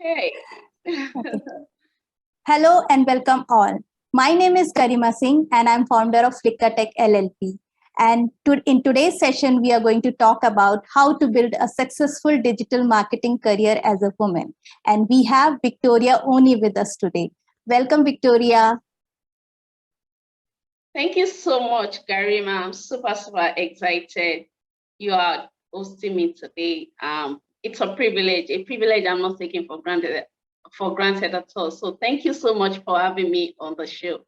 Hey. Okay. Hello and welcome all. My name is Garima Singh and I'm founder of FlickaTech LLP. And in today's session, we are going to talk about how to build a successful digital marketing career as a woman. And we have Victoria Oni with us today. Welcome, Victoria. Thank you so much, Garima. I'm super excited you are hosting me today. It's a privilege I'm not taking for granted at all. So thank you so much for having me on the show.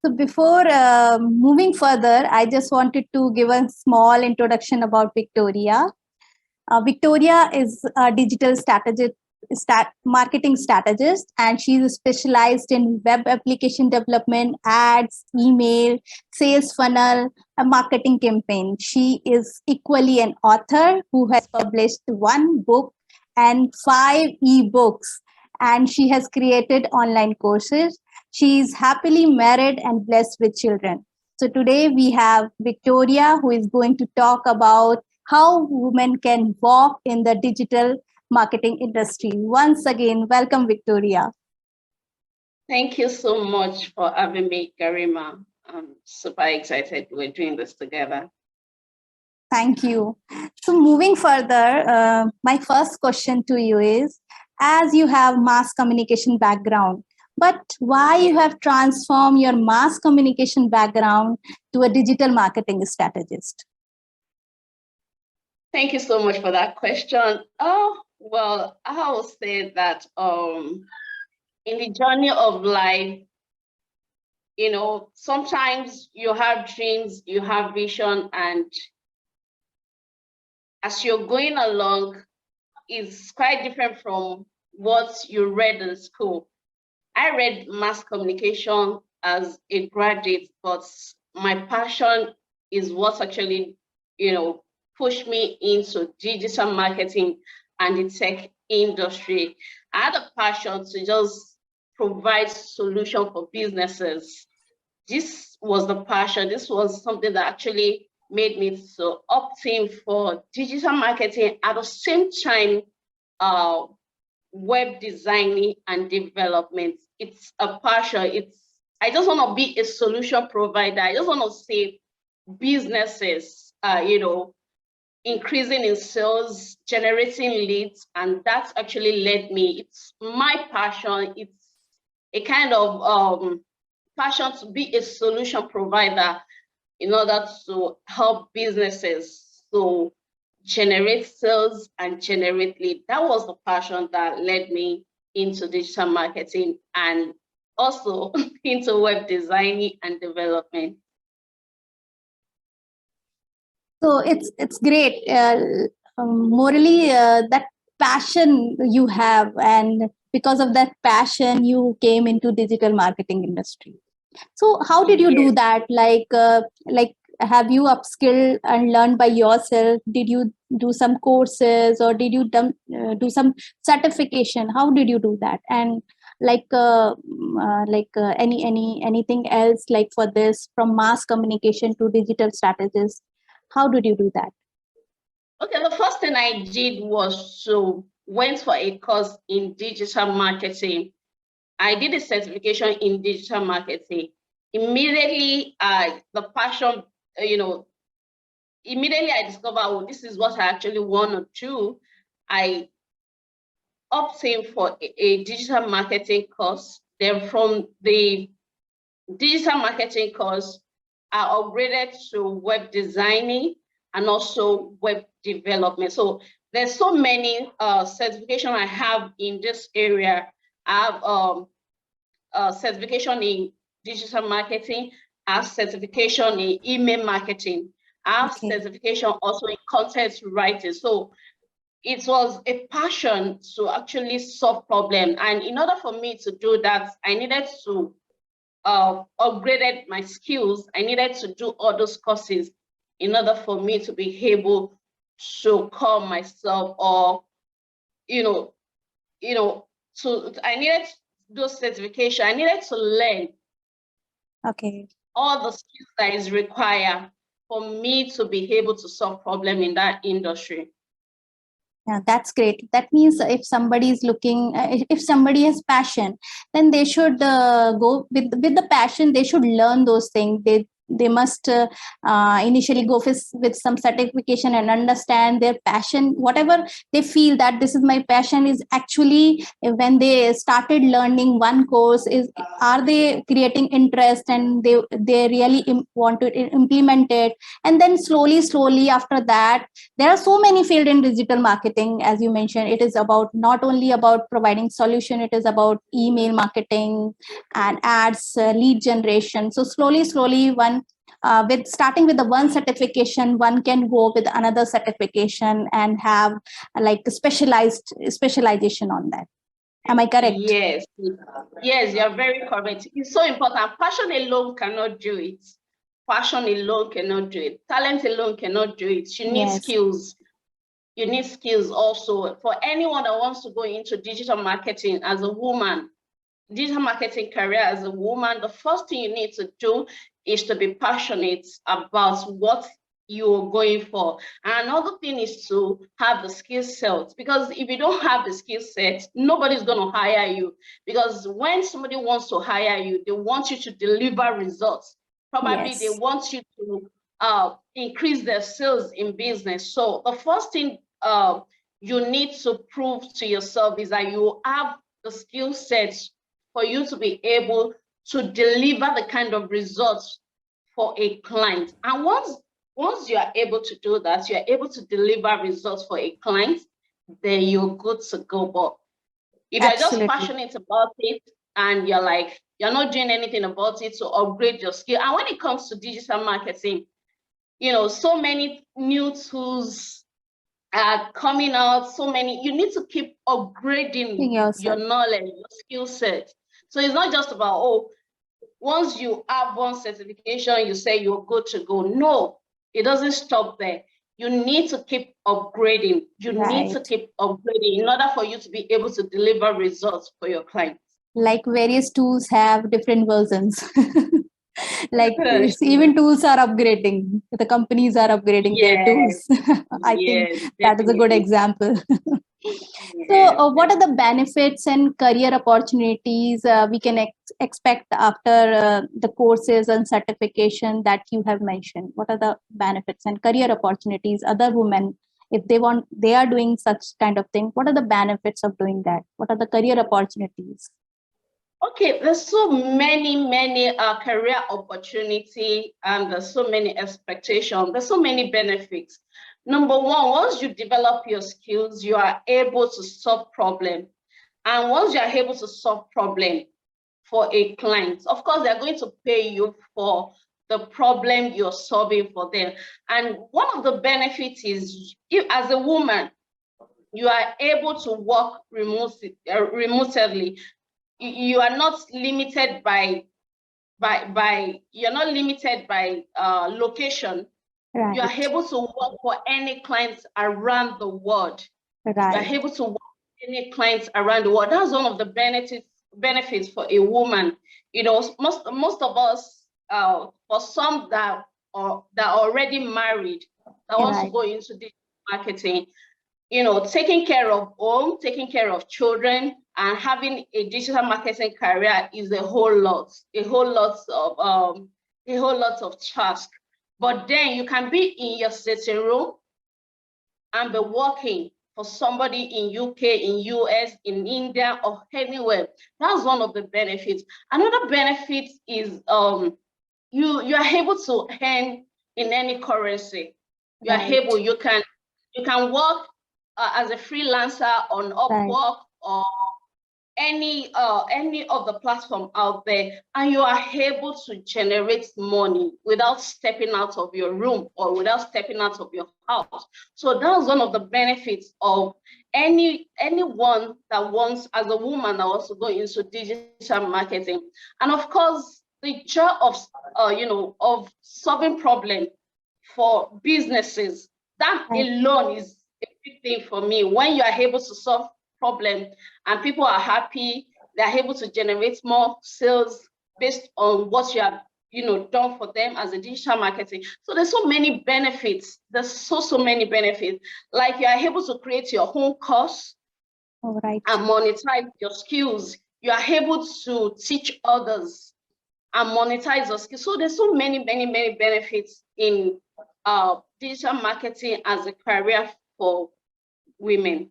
So before moving further, I just wanted to give a small introduction about Victoria. Victoria is a digital marketing strategist, and she's specialized in web application development, ads, email, sales funnel, a marketing campaign. She is equally an author who has published 1 book and 5 ebooks, and she has created online courses. She is happily married and blessed with children. So today we have Victoria, who is going to talk about how women can walk in the digital marketing industry. Once again, welcome, Victoria. Thank you so much for having me, Garima. I'm super excited we're doing this together. Thank you. So moving further, my first question to you is, as you have mass communication background, but why you have transformed your mass communication background to a digital marketing strategist? Thank you so much for that question. Oh, well, I will say that in the journey of life, you know, sometimes you have dreams, you have vision, and as you're going along, it's quite different from what you read in school. I read mass communication as a graduate, but my passion is what actually, you know, pushed me into digital marketing and the tech industry. I had a passion to just provide solution for businesses. This was the passion. This was something that actually made me so opting for digital marketing at the same time, web designing and development. It's a passion. I just want to be a solution provider. I just want to save businesses, you know, increasing in sales, generating leads, and that's actually led me. It's my passion. It's a kind of passion to be a solution provider in order to help businesses so generate sales and generate lead. That was the passion that led me into digital marketing and also into web designing and development. So it's great. Morally, that passion you have, and because of that passion, you came into digital marketing industry. So how did you do that? Like have you upskilled and learned by yourself? Did you do some courses, or did you do some certification? How did you do that? And anything else, like for this, from mass communication to digital strategist, how did you do that? Okay, the first thing I did was went for a course in digital marketing. I did a certification in digital marketing. Immediately, the passion, you know, immediately I discovered, oh, this is what I actually want to do. I opted for a digital marketing course. Then from the digital marketing course, I upgraded to web designing and also web development. So there's so many certification I have in this area. I have certification in digital marketing. I have certification in email marketing. I have certification also in content writing. So it was a passion to actually solve problems. And in order for me to do that, I needed to upgraded my skills. I needed to do all those courses in order for me to be able to call myself, or I needed those certification. I needed to learn all the skills that is required for me to be able to solve problem in that industry. Yeah, that's great. That means if somebody is looking, if somebody has passion, then they should go with the passion. They should learn those things. They must initially go with some certification and understand their passion. Whatever they feel that this is my passion is actually when they started learning one course is, are they creating interest and they really want to implement it, and then slowly after that there are so many fields in digital marketing. As you mentioned, it is about not only about providing solution, it is about email marketing and ads, lead generation. So slowly one with starting with the one certification, one can go with another certification and have like specialization on that. Am I correct? Yes, yes, you're very correct. It's so important. Passion alone cannot do it. Passion alone cannot do it. Talent alone cannot do it. You need Yes. skills. You need skills also. For anyone that wants to go into digital marketing as a woman, digital marketing career as a woman, the first thing you need to do is to be passionate about what you're going for. And another thing is to have the skill set, because if you don't have the skill set, nobody's going to hire you. Because when somebody wants to hire you, they want you to deliver results. Probably Yes. they want you to increase their sales in business. So the first thing you need to prove to yourself is that you have the skill sets for you to be able to deliver the kind of results for a client. And once you are able to do that, you are able to deliver results for a client, then you're good to go. But if you're just passionate about it and you're not doing anything about it to upgrade your skill. And when it comes to digital marketing, so many new tools are coming out, so many, you need to keep upgrading your knowledge, your skill set. So it's not just about, once you have one certification, you say you're good to go. No, it doesn't stop there. You need to keep upgrading. You need to keep upgrading in order for you to be able to deliver results for your clients. Like various tools have different versions. Like even tools are upgrading. The companies are upgrading their tools. I think that is a good example. So what are the benefits and career opportunities we can expect after the courses and certification that you have mentioned? What are the benefits and career opportunities other women, if they are doing such kind of thing, what are the benefits of doing that? What are the career opportunities? Okay, there's so many career opportunity, and there's so many expectations. There's so many benefits. Number one, once you develop your skills, you are able to solve problems. And once you are able to solve problem for a client, of course, they're going to pay you for the problem you're solving for them. And one of the benefits is, if as a woman, you are able to work remotely. You are not limited by location. Right. You are able to work for any clients around the world. Right. You are able to work for any clients around the world. That's one of the benefits for a woman. Most of us, for some that are already married, that wants to go into digital marketing, taking care of home, taking care of children, and having a digital marketing career is a whole lot of task. But then you can be in your sitting room and be working for somebody in UK, in US, in India, or anywhere. That's one of the benefits. Another benefit is you are able to earn in any currency. You are able, you can work as a freelancer on Upwork or any of the platform out there, and you are able to generate money without stepping out of your room or without stepping out of your house. So that's one of the benefits of anyone that wants, as a woman that wants to go into digital marketing. And of course, the joy of of solving problems for businesses, that alone is a big thing for me. When you are able to solve problems and people are happy, they're able to generate more sales based on what you are done for them as a digital marketing. So there's so many benefits. There's so many benefits. Like you are able to create your own course Right. and monetize your skills. You are able to teach others and monetize your skills. So there's so many benefits in digital marketing as a career for women.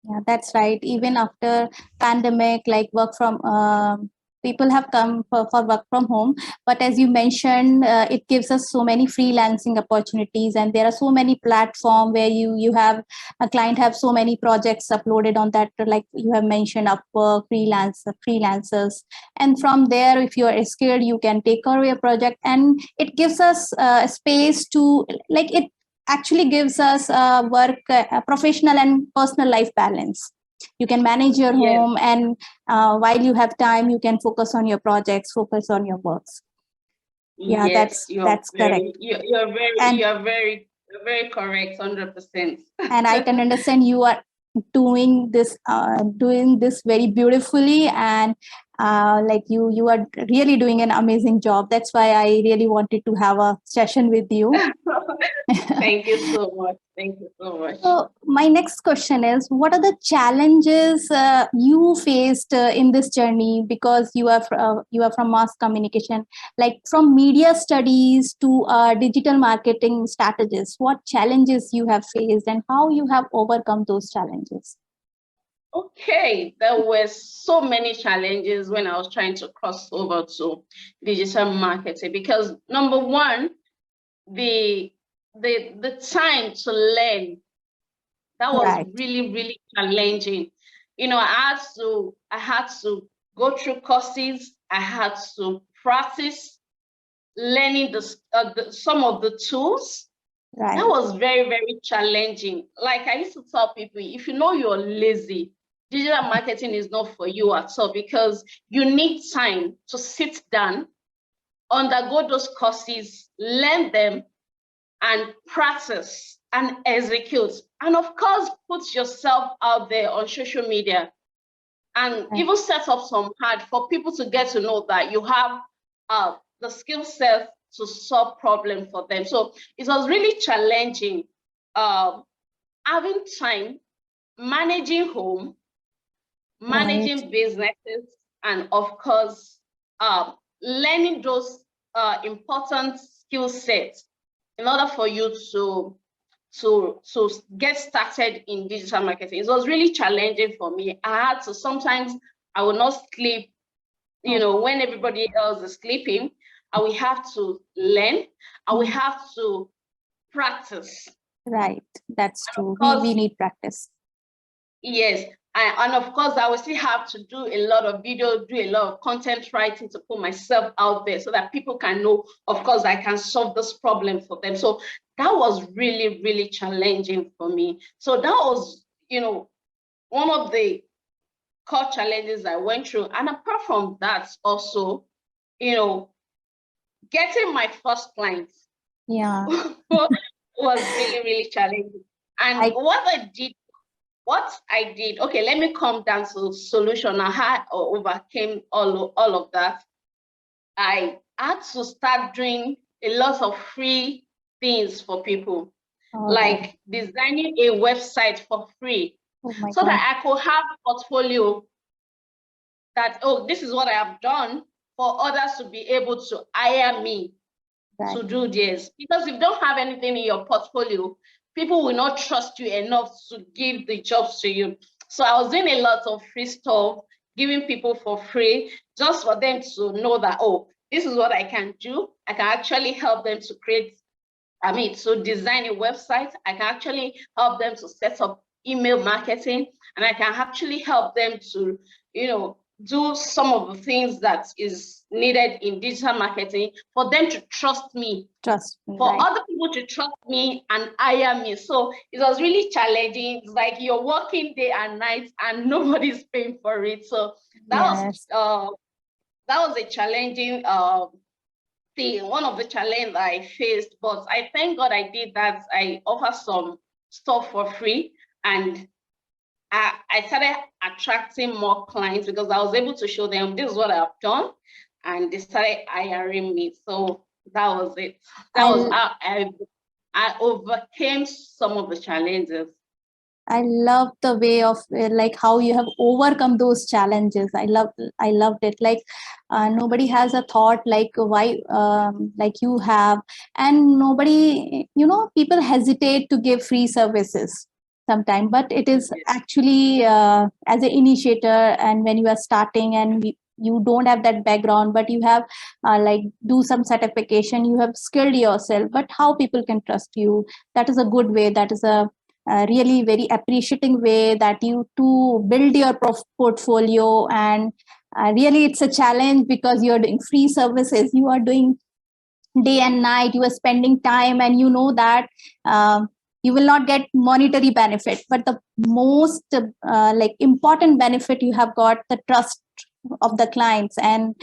Yeah, that's right. Even after pandemic, like work from people have come for work from home. But as you mentioned, it gives us so many freelancing opportunities, and there are so many platforms where you have a client have so many projects uploaded on that. Like you have mentioned, Upwork, freelancers, and from there, if you are skilled, you can take over your project, and it gives us a space to it actually gives us work professional and personal life balance. You can manage your Yes. home, and while you have time, you can focus on your projects, focus on your works. Yeah, Yes, that's correct. You're very correct, 100%. And I can understand you are doing this very beautifully, and you are really doing an amazing job. That's why I really wanted to have a session with you. Thank you so much. Thank you so much. So my next question is, what are the challenges you faced in this journey? Because you are from mass communication, like from media studies to digital marketing strategists. What challenges you have faced, and how you have overcome those challenges? Okay, there were so many challenges when I was trying to cross over to digital marketing, because number one, the time to learn, that was Right. really challenging. I had to go through courses. I had to practice learning some of the tools. Right. That was very challenging. Like I used to tell people, if you know you're lazy, digital marketing is not for you at all, because you need time to sit down, undergo those courses, learn them, and practice and execute. And of course, put yourself out there on social media, and even set up some ad for people to get to know that you have the skill set to solve problems for them. So it was really challenging having time, managing home, managing businesses, and of course, learning those important skill sets in order for you to get started in digital marketing. It was really challenging for me. Sometimes I will not sleep, when everybody else is sleeping. I will have to learn. I will have to practice. Right, that's true. Course, we need practice. Yes, and of course, I will still have to do a lot of video, do a lot of content writing to put myself out there so that people can know, of course, I can solve this problem for them. So that was really challenging for me. So that was, one of the core challenges I went through. And apart from that, also, getting my first clients was really challenging. And what I did, okay, let me come down to solution. I had overcame all of that. I had to start doing a lot of free things for people, like designing a website for free, so that I could have a portfolio that, this is what I have done, for others to be able to hire me to do this. Because if you don't have anything in your portfolio, people will not trust you enough to give the jobs to you. So I was doing a lot of free stuff, giving people for free, just for them to know that, this is what I can do. I can actually help them to design a website. I can actually help them to set up email marketing, and I can actually help them to, do some of the things that is needed in digital marketing for them to trust me. For other people to trust me and hire me. So it was really challenging. It's like you're working day and night and nobody's paying for it. So that was a challenging thing, one of the challenges I faced. But I thank God I did that. I offer some stuff for free, and I started attracting more clients because I was able to show them, this is what I've done. and they started hiring me. So that was it. That was how I overcame some of the challenges. I love the way of like how you have overcome those challenges. I loved it. Like nobody has a thought like why like you have, and nobody, people hesitate to give free services sometimes, but it is actually as an initiator, and when you are starting and you don't have that background, but you have like do some certification, you have skilled yourself, but how people can trust you, that is a good way. That is a really very appreciating way that you to build your portfolio. And really it's a challenge because you're doing free services, you are doing day and night, you are spending time, and you know that you will not get monetary benefit, but the most like important benefit, you have got the trust of the clients, and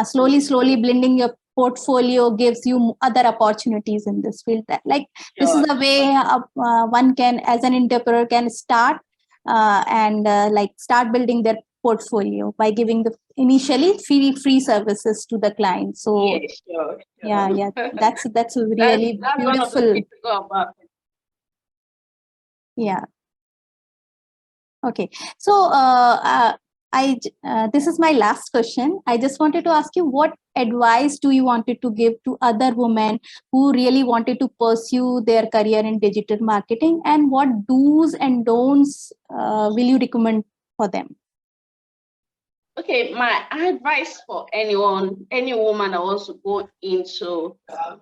slowly blending your portfolio gives you other opportunities in this field. Like this is a way one can, as an entrepreneur, can start and like start building their portfolio by giving the initially free services to the client. So sure. yeah, that's a really that's beautiful. one of the things to go about it. Yeah. Okay. So this is my last question. I just wanted to ask you, what advice do you wanted to give to other women who really wanted to pursue their career in digital marketing, and what do's and don'ts will you recommend for them? Okay, my advice for any woman that wants to go into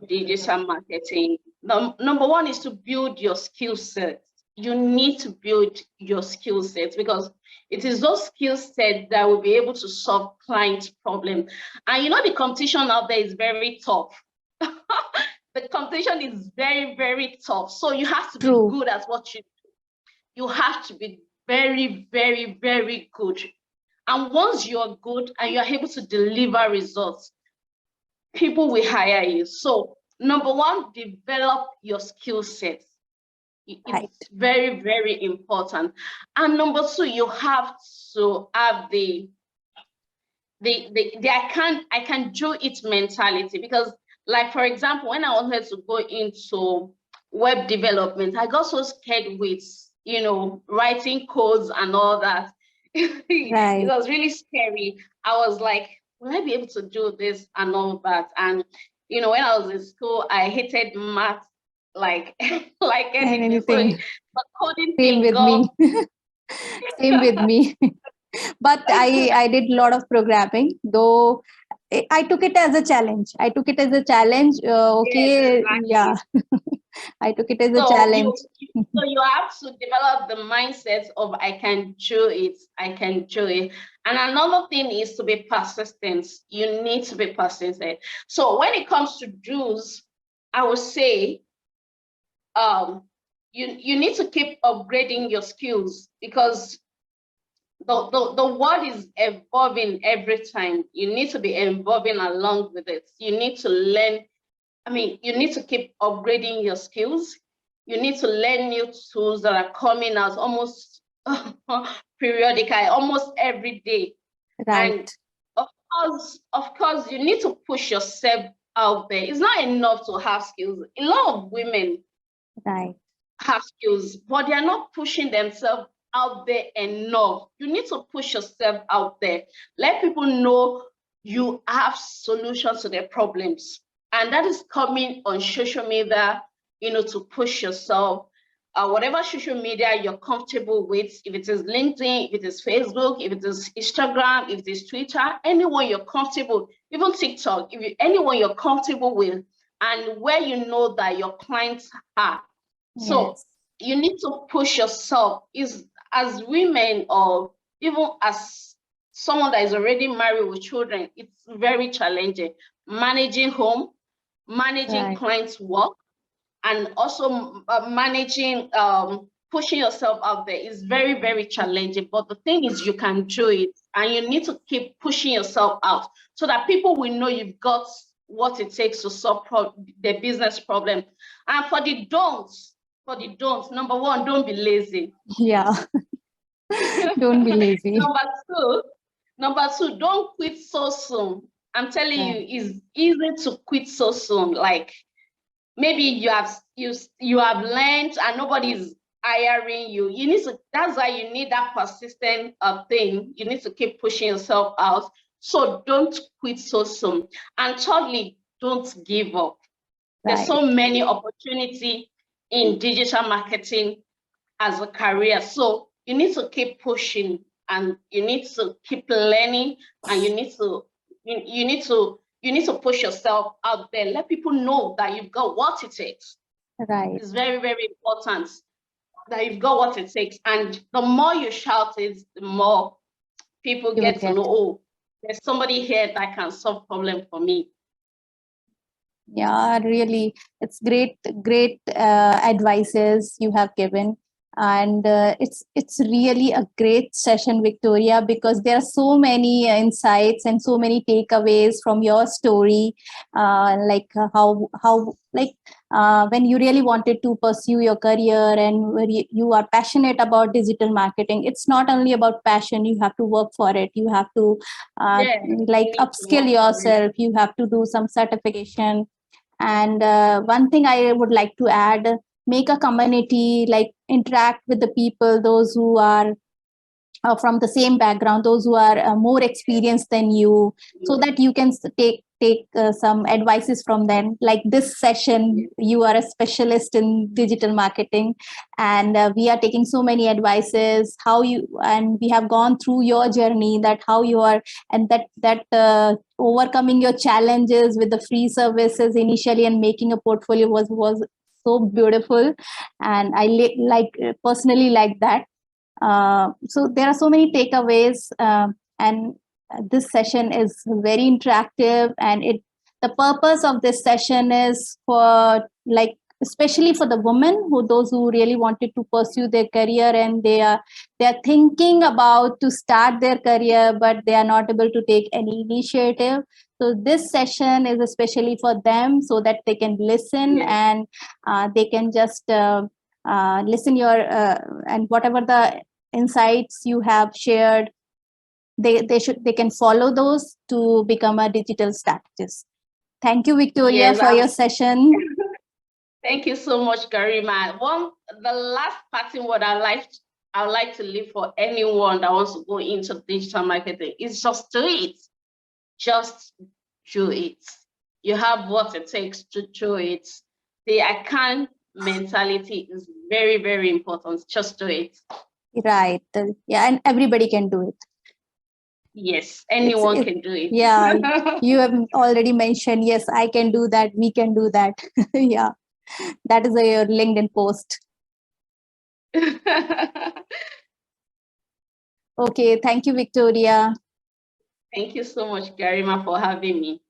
digital marketing, number one is to build your skill set. You need to build your skill set, because it is those skill sets that will be able to solve clients' problems. And the competition out there is very tough. The competition is very, very tough. So you have to be good at what you do. You have to be very, very, very good. And once you're good and you're able to deliver results, people will hire you. So number one, develop your skill set. It's very, very important. And number two, you have to have the I can do it mentality, because like, for example, when I wanted to go into web development, I got so scared with, writing codes and all that. It was really scary. I was like, will I be able to do this and all that? And, when I was in school, I hated math like anything. So, but coding Same with me. Same with me. But I did a lot of programming, though I took it as a challenge. Okay, yeah. I took it as a challenge. So you have to develop the mindset of I can do it. And another thing is to be persistent. You need to be persistent. So when it comes to do's, I would say you need to keep upgrading your skills, because the world is evolving every time. You need to be evolving along with it. You need to learn. You need to keep upgrading your skills. You need to learn new tools that are coming out almost periodically, almost every day. Right. And of course, you need to push yourself out there. It's not enough to have skills. A lot of women have skills, but they are not pushing themselves out there enough. You need to push yourself out there. Let people know you have solutions to their problems. And that is coming on social media, to push yourself. Whatever social media you're comfortable with, if it is LinkedIn, if it is Facebook, if it is Instagram, if it is Twitter, anyone you're comfortable, even TikTok, anyone you're comfortable with, and where you know that your clients are. So you need to push yourself. As women, or even as someone that is already married with children, it's very challenging. Managing home, managing clients' work, and also managing, pushing yourself out there is very, very challenging. But the thing is, you can do it, and you need to keep pushing yourself out so that people will know you've got what it takes to solve their business problem. And for the don'ts, number one, don't be lazy. Yeah. Don't be lazy. Number two, don't quit so soon. I'm telling you, it's easy to quit so soon. Like maybe you have learned and nobody's hiring you. You need to, that's why you need that persistent thing. You need to keep pushing yourself out. So don't quit so soon. And thirdly, don't give up. There's so many opportunities in digital marketing as a career. So you need to keep pushing and you need to keep learning and you need to push yourself out there. Let people know that you've got what it takes. Right. It's very, very important that you've got what it takes. And the more you shout it, the more people get to know, oh, there's somebody here that can solve problem for me. Yeah, really, it's great advices you have given, and it's really a great session, Victoria, because there are so many insights and so many takeaways from your story, like how when you really wanted to pursue your career and where you are passionate about digital marketing. It's not only about passion, you have to work for it, you have to upskill yourself, you have to do some certification. And one thing I would like to add, make a community, like interact with the people, those who are from the same background, those who are more experienced than you, so that you can take some advices from them. Like this session, you are a specialist in digital marketing, and we are taking so many advices, and we have gone through your journey, that how you are, and that overcoming your challenges with the free services initially and making a portfolio was so beautiful, and I personally like that. So there are so many takeaways, and this session is very interactive, and the purpose of this session is for, like, especially for the women, those who really wanted to pursue their career, and they are thinking about to start their career, but they are not able to take any initiative. So this session is especially for them, so that they can listen, and they can just listen your and whatever the insights you have shared, they can follow those to become a digital strategist. Thank you, Victoria, for your session. Thank you so much, Garima. The last parting word I would like to leave for anyone that wants to go into digital marketing is just do it. Just do it. You have what it takes to do it. The I can mentality is very, very important. Just do it. Right. Yeah, and everybody can do it. Yes, anyone can do it. Yeah, you have already mentioned, yes, I can do that, we can do that. Yeah, that is your LinkedIn post. Okay, thank you, Victoria. Thank you so much, Garima, for having me.